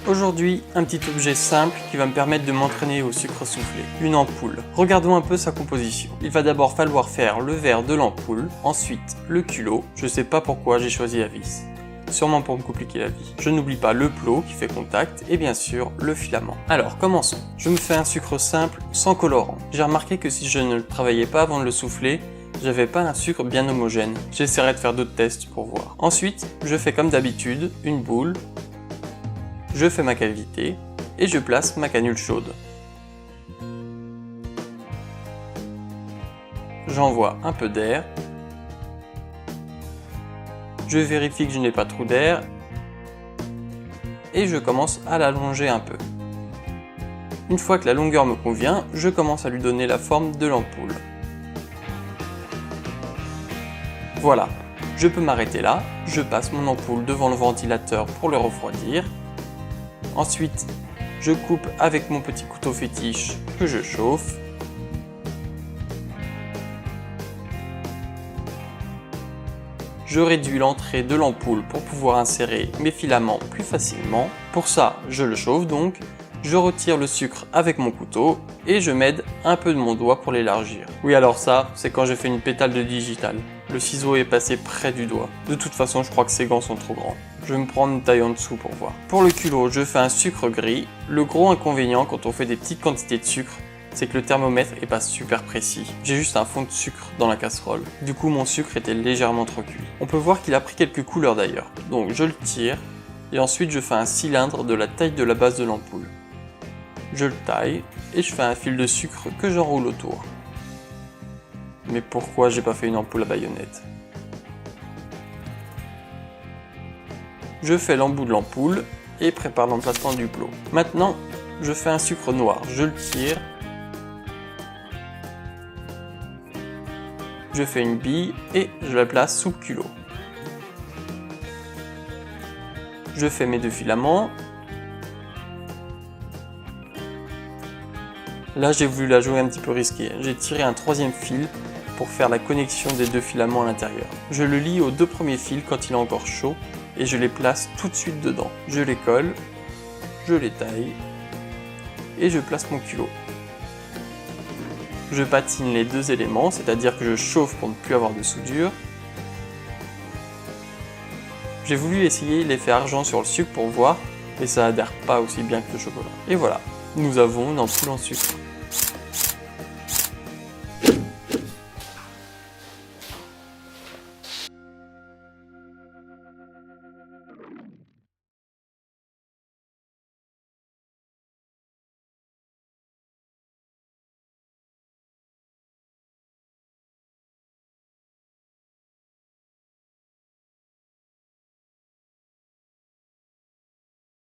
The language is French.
Aujourd'hui, un petit objet simple qui va me permettre de m'entraîner au sucre soufflé, une ampoule. Regardons un peu sa composition. Il va d'abord falloir faire le verre de l'ampoule, ensuite le culot, je sais pas pourquoi j'ai choisi la vis. Sûrement pour me compliquer la vie. Je n'oublie pas le plot qui fait contact et bien sûr le filament. Alors commençons. Je me fais un sucre simple sans colorant. J'ai remarqué que si je ne le travaillais pas avant de le souffler, j'avais pas un sucre bien homogène. J'essaierai de faire d'autres tests pour voir. Ensuite, je fais comme d'habitude une boule. Je fais ma cavité et je place ma canule chaude. J'envoie un peu d'air. Je vérifie que je n'ai pas trop d'air et je commence à l'allonger un peu. Une fois que la longueur me convient, je commence à lui donner la forme de l'ampoule. Voilà, je peux m'arrêter là, je passe mon ampoule devant le ventilateur pour le refroidir. Ensuite, je coupe avec mon petit couteau fétiche que je chauffe. Je réduis l'entrée de l'ampoule pour pouvoir insérer mes filaments plus facilement. Pour ça, je le chauffe donc, je retire le sucre avec mon couteau et je m'aide un peu de mon doigt pour l'élargir. Oui, alors ça, c'est quand j'ai fait une pétale de digital. Le ciseau est passé près du doigt. De toute façon, je crois que ces gants sont trop grands. Je vais me prendre une taille en dessous pour voir. Pour le culot, je fais un sucre gris. Le gros inconvénient quand on fait des petites quantités de sucre, c'est que le thermomètre est pas super précis. J'ai juste un fond de sucre dans la casserole. Du coup, mon sucre était légèrement trop cuit. On peut voir qu'il a pris quelques couleurs d'ailleurs. Donc je le tire et ensuite je fais un cylindre de la taille de la base de l'ampoule. Je le taille et je fais un fil de sucre que j'enroule autour. Mais pourquoi j'ai pas fait une ampoule à baïonnette? Je fais l'embout de l'ampoule et prépare l'emplacement du plot. Maintenant, je fais un sucre noir. Je le tire. Je fais une bille et je la place sous le culot. Je fais mes deux filaments. Là, j'ai voulu la jouer un petit peu risquée. J'ai tiré un troisième fil pour faire la connexion des deux filaments à l'intérieur. Je le lie aux deux premiers fils quand il est encore chaud et je les place tout de suite dedans. Je les colle, je les taille et je place mon culot. Je patine les deux éléments, c'est-à-dire que je chauffe pour ne plus avoir de soudure. J'ai voulu essayer l'effet argent sur le sucre pour voir, mais ça adhère pas aussi bien que le chocolat. Et voilà, nous avons une ampoule en sucre.